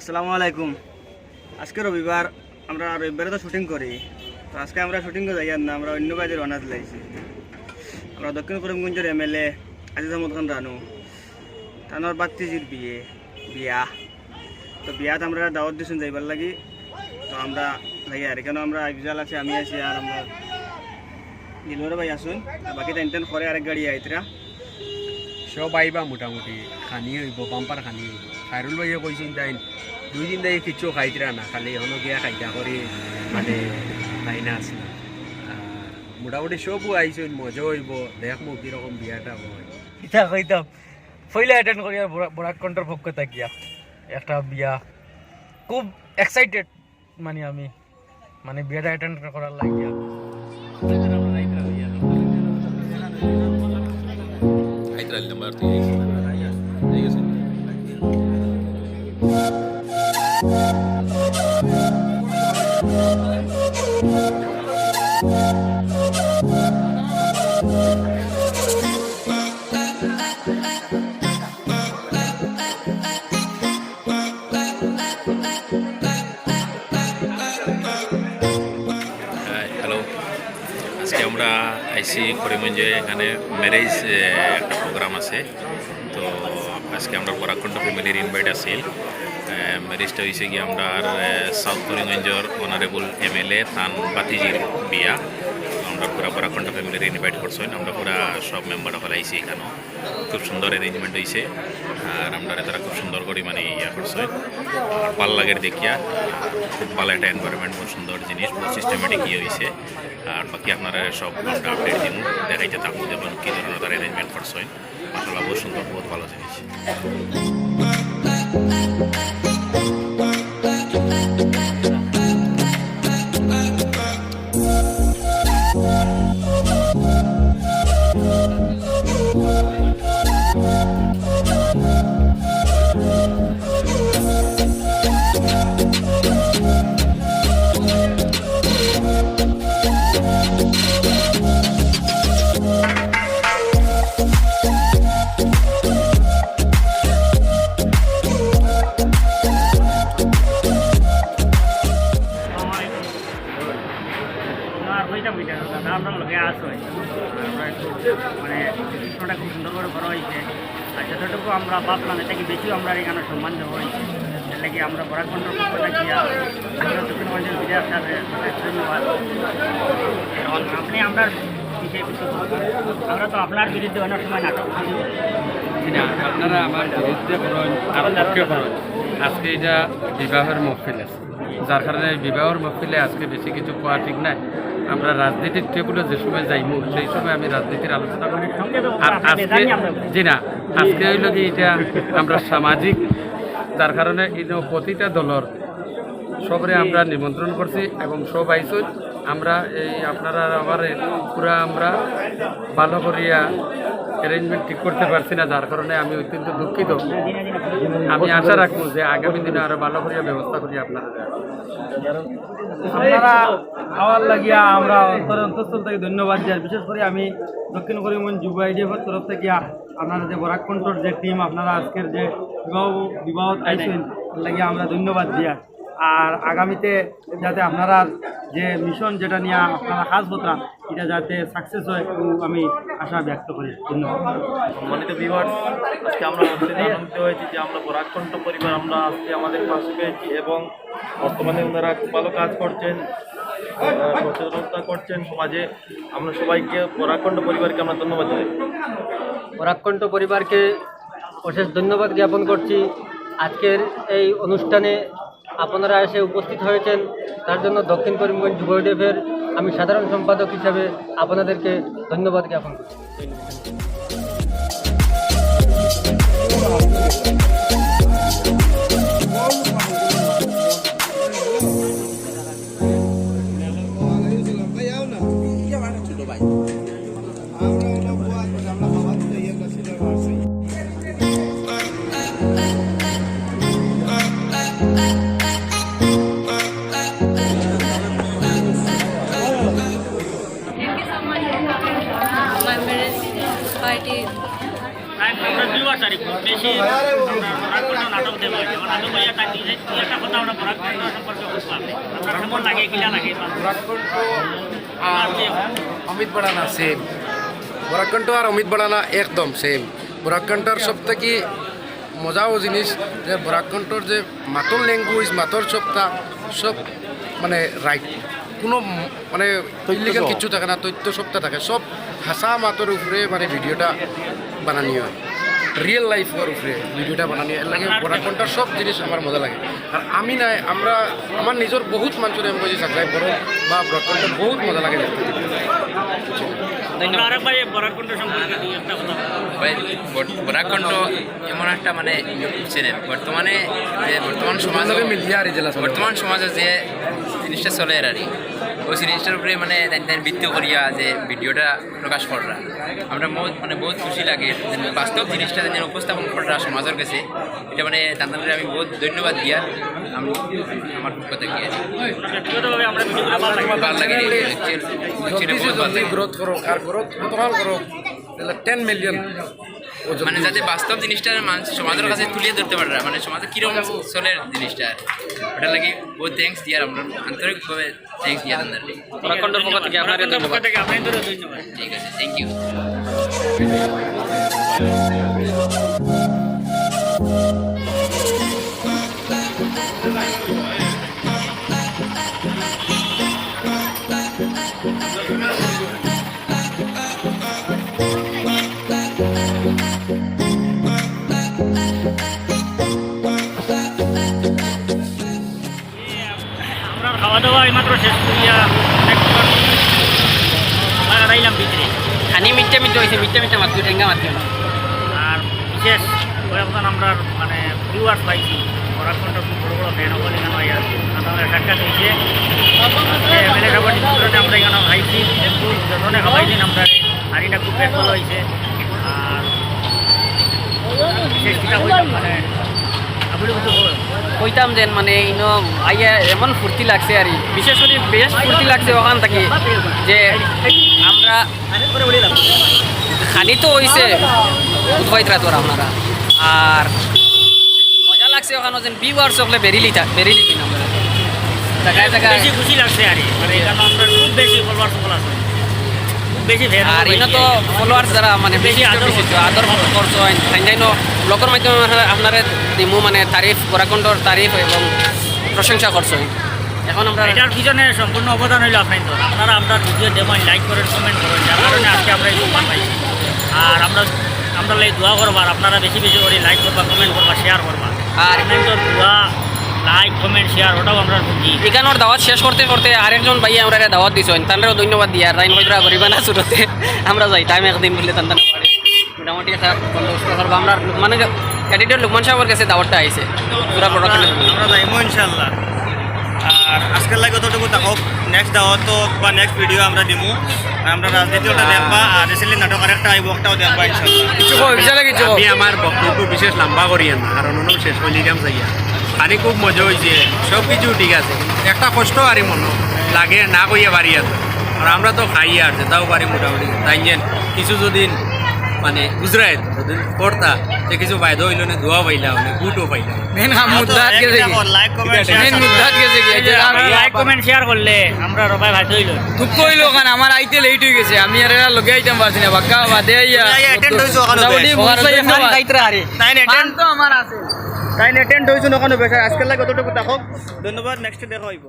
আসসালামু আলাইকুম। আজকে রবিবার, আমরা রবিবারে তো শুটিং করি। তো আজকে আমরা শুটিং করে যাই না, আমরা অন্য কাজে রওনা দিলাইছি। আমরা দক্ষিণ করিমগঞ্জের MLA আজিজ আহমদ খান রানু তানোর বাত্তিজির বিয়া। তো বিয়াত আমরা দাওয়াত দিয়েছেন যাইবার লাগি। তো আমরা যাই আর এখানে আমরা আইফজাল আছে, আমি আছি, আর আমরা দিলওয়ার ভাই আসুন। বাকি টাইম করে আরেক গাড়ি আইতরা সব আইবা মোটামুটি খানি হইব, বাম্পার খানি হইব। খাইরুল ভাইয়ে কইছেন তাই 2 দিন তাই কিছু খাইতরা না, খালি এখনো গিয়া খাইতা করে মানে খাই না আছে। মোটামুটি সবও আইসেন, মজা হইব, দেখমু কিরকম বিয়াটা হয়। ইটা কইতাম ফইলে অ্যাটেন্ড করি আর বরাক কন্ট্রোল পক্ষ থাকিয়া একটা বিয়া খুব এক্সাইটেড মানে আমি মানে বিয়াটা অ্যাটেন্ড করার লাগিয়া হ্যালো, আজকে আমরা আইসি করিমগঞ্জে, এখানে ম্যারেজ একটা প্রোগ্রাম আছে। তো আজকে আমরা বরাকণ্ঠ ফ্যামিলির ইনভাইট আছিল। ম্যারেজটা হয়েছে কি আমরা সাউথ করিমগঞ্জের অনারেবল MLA তান বাতিজির বিয়া। আমরা পুরা বরাকণ্ঠ ফ্যামিলির ইনভাইট করছেন, আমরা পুরা সব মেম্বার হলে আইসি। এখানেও খুব সুন্দর অ্যারেঞ্জমেন্ট হয়েছে, আর আমরা তারা খুব সুন্দর করে মানে ইয়া করছেন। আর ভাল লাগের দেখিয়া, খুব ভালো একটা এনভায়রনমেন্ট, খুব সুন্দর জিনিস, বহু সিস্টেমেটিক ইয়ে হয়েছে। আর বাকি আপনারা সব আমরা আপডেট দিন দেখাইতে থাকবো যেমন কী ধরনের তারা অ্যারেঞ্জমেন্ট করছেন। আসলে বহু সুন্দর, বহুত ভালো জিনিস। আমরা লোকে আসো আমরা একটু মানে অনুষ্ঠানটা খুব সুন্দর করে করা হয়েছে। আর যতটুকু আমরা ভাবলাম এটা কি বেশিও আমরা এখানে সম্মান দেওয়া হয়েছে। এর লাগে আমরা বরাক কন্ট্রোল পক্ষ থাকিয়া দক্ষিণগঞ্জের বিজয়ের সাথে ধন্যবাদ। এখন আপনি আমরা বিষয়ে কিছু আমরা তো আপনার বিরুদ্ধে অনেক সময় নাটক করি না, আপনারা আমার বিরুদ্ধে করেন আর পক্ষে করেন। আজকে এটা বিবাহের মহফিল আছে, যার কারণে বিবাহের মহফিলে আজকে বেশি কিছু কোয়া ঠিক নাই। আমরা রাজনীতির টেবিলে যে সময় যাইমু সেই সময় আমি রাজনীতির আলোচনা করি। আর আজকে জি না, আজকে হইল কি এটা আমরা সামাজিক, যার কারণে এই প্রতিটা দলের সবরে আমরা নিমন্ত্রণ করছি এবং সব আইসুন। আমরা এই আপনারা আবার পুরা আমরা ভালো করিয়া অ্যারেঞ্জমেন্ট ঠিক করতে পারছি না, যার কারণে আমি অত্যন্ত দুঃখিত। আমি আশা রাখবো যে আগামী দিনে আরো ভালো করিয়া ব্যবস্থা করি আপনারা খাওয়ার লাগিয়া আমরা অন্তঃস্থল থেকে ধন্যবাদ দিই। বিশেষ করে আমি দক্ষিণ করিমগঞ্জ যুব IDF-এর তরফ থেকে আপনারা যে বরাক কন্ট্রোল যে টিম আপনারা আজকের যে বিবাহ আইসেন লাগিয়া আমরা ধন্যবাদ দিয়া। আর আগামীতে যাতে আপনারা যে মিশন যেটা নিয়ে আপনারা কাজ করতাম এটা যাতে সাকসেস হয় এবং আমি আশা ব্যক্ত করি। ধন্যবাদ। সম্মানিত ভিউয়ার্স, আজকে আমরা আনন্দিত হয়েছি যে আমরা বরাকণ্ঠ পরিবার আমরা আজকে আমাদের পাশে পেয়েছি এবং বর্তমানে ওনারা খুব ভালো কাজ করছেন, সচেতনতা করছেন সমাজে। আমরা সবাইকে বরাকণ্ঠ পরিবারকে আমরা ধন্যবাদ জানাই। বরাকণ্ঠ পরিবারকে অশেষ ধন্যবাদ জ্ঞাপন করছি। আজকের এই অনুষ্ঠানে আপনারা এসে উপস্থিত হয়েছেন, তার জন্য দক্ষিণ করিমগঞ্জ যুব IDF-এর আমি সাধারণ সম্পাদক হিসাবে আপনাদেরকে ধন্যবাদ জ্ঞাপন করছি। My marriage party আমরা ভিউয়ার্স আর কি বেশি বরাকণ্ঠ নাটক দেওয়া হয় যেমন আমি বইয়া থাকি যে কি একটা কথা আমরা বরাকণ্ঠ সম্পর্কে বুঝতে আপনার কেমন লাগে কিলা লাগে অমিত বড়ানা সেম বরাকণ্ঠ আর অমিত বড়ানা একদম সেম বরাকণ্ঠর সব থেকে মজাও জিনিস যে বরাকণ্ঠর যে মাতর ল্যাঙ্গুয়েজ মাতর সবটা সব মানে রাইট কোনো মানে ইলিগাল কিছু থাকে না তথ্য সবটা থাকে সব হাসা মাতর উপরে মানে ভিডিওটা বানানি হয় রিয়েল লাইফের উপরে ভিডিওটা বানানি এর লাগে বরাকণ্ঠর সব জিনিস আমার মজা লাগে আর আমি নাই আমরা আমার নিজের বহুত মানুষের আমি বলছি সাবস্ক্রাইব করো বা বরাকণ্ঠ বহুত মজা লাগে দেখতে আরেকবার বরাকণ্ঠ সম্পর্কে দুই একটা কথা বরাকণ্ঠ এমন একটা মানে ইউটিউব চ্যানেল বর্তমানে যে বর্তমান সমাজে মিডিয়া আর জেলা বর্তমান সমাজে যে জিনিসটা চলে আর কি ওই জিনিসটার উপরে মানে ভিত্তি করিয়া যে ভিডিওটা প্রকাশ করা আমরা বহুত খুশি লাগে যে বাস্তব জিনিসটা যেন উপস্থাপন করা সমাজের কাছে এটা মানে তাদের আমি বহুত ধন্যবাদ দিয়া আমি আমার পক্ষ থেকে ব্যক্তিগতভাবে আমরা ভিডিওগুলো ভালো লাগে ভালো লাগে বহুত ভালো লাগে গ্রোথ করো আর গ্রোথ কতকাল করো 10 মিলিয়ন মানে যাতে বাস্তব জিনিসটা মানুষ সমাজের কাছে তুলে ধরতে পারে মানে সমাজে কিরকম চলে জিনিসটা ওটা লাগে বহুত থ্যাঙ্কস দিয়ার আমরা আন্তরিকভাবে থ্যাঙ্কস দিয়া তাদের বরাকণ্ঠর পক্ষ থেকে আপনাদের ধন্যবাদ আপনাদের ধন্যবাদ ঠিক আছে থ্যাংক ইউ আমরা খাওয়া দাওয়া এইমাত্র শেষ করিয়া দাঁড়াইলাম ভিতরে খানি মিটে মিটে হয়েছে মিটে মিটে মাত্র ঠেঙ্গা মাত্র আর বিশেষ কয়েকজন আমরা মানে ভিউয়ার্স পাইছি বরাকণ্ঠ খুব বড় বড় ফ্যান হল এখানে আমাদের সাক্ষাৎ হয়েছে এমএলএ সাহেবের নিমন্ত্রণে আমরা এখানে খাইছি খুব যতনে খাওয়াইছেন আমরা হাড়িটা খুব বেশ ভালো হয়েছে আর বিশেষ কিনা বললাম মানে আপনি কিছু কইতাম যেন মানে ইনো আইয়া এমন ফুর্তি লাগছে আর বিশেষ করে বেশ ফুর্তি লাগছে ওখান থেকে যে আমরা খানি তো হয়েছে উদ্ভাইতরা তোর আপনারা আর মজা লাগছে ওখানে যেন ভিউয়ার সকলে বেরিলি কিনা আমরা জায়গায় জায়গায় বেশি খুশি লাগছে আর মানে এখানে আমরা খুব বেশি ফলোয়ার সকল আছে খুব বেশি ফ্যান আর ইনো তো ফলোয়ার্স যারা মানে বেশি আদর করছো তাইনো ব্লগের মাধ্যমে আপনারা দিমু মানে তারিফ বরাকণ্ঠর তারিফ এবং প্রশংসা করছো এখন আমরা এটার পিছনে সম্পূর্ণ অবদান হইল আপনারা আপনার ভিডিও দেবেন লাইক করেন কমেন্ট করেন যার কারণে আজকে আমরা এই সম্মান পাইছি আর আমরা এই দোয়া করবো আর আপনারা বেশি বেশি করে লাইক করবা কমেন্ট করবা শেয়ার করবা আর কমেন্টর দোয়া লাইক কমেন্ট শেয়ার ওটাও আমরা দিই এখানোর দাওয়াত শেষ করতে করতে আরেকজন ভাই আমরা দাওয়াত দিছেন তাদেরও ধন্যবাদ দিয়া রাইন হইরা গরিবানা শুরুতে আমরা যাই টাইম একদিন বললে তাদের মোটামুটি একটা বন্দোবস্ত করবো আমরা মানে ক্যাডিডেট লুকমান সাহেবের কাছে দাওয়াতটা আইছে পুরা প্রোডাক্ট আমরা যাইমো ইনশাল্লাহ আর আজকের লাগে অতটুকু থাকক নেক্সট দাওয়াত বা নেক্সট ভিডিও আমরা দিমু আমরা রাজনীতিটা দেখবা আর রিসেন্টলি নাটক আরেকটা আইব ওটাও দেখবা ইনশাল্লাহ কিছু কিছু আমি আমার বক্তব্য বিশেষ লম্বা করি না কারণ অন্য শেষ হইলে কাম যাইয়া খানি খুব মজা হয়েছে সব কিছু ঠিক আছে একটা কষ্ট আর মনে লাগে না কইয়া বাড়ি আছে আর আমরা তো খাই আর যেটাও পারি মোটামুটি তাই কিছু যদি মানে গুজরাট যদি করতা যে কিছু বাইদ হইল না ধোয়া পাইলা মানে গুটও পাইলা মেন মুদ্দাত গেছে লাইক কমেন্ট মেন মুদ্দাত গেছে লাইক কমেন্ট শেয়ার করলে আমরা রবাই ভাই হইল দুঃখ হইল কারণ আমার আইতে লেট হয়ে গেছে আমি আর লগে আইতাম পারছি না বাক্কা বাদে আইয়া অ্যাটেন্ড হইছো ওখানে তাই অ্যাটেন্ড হইছো ওখানে বেশ আজকের লাগে অতটুকু থাকক ধন্যবাদ নেক্সট দেখা হইব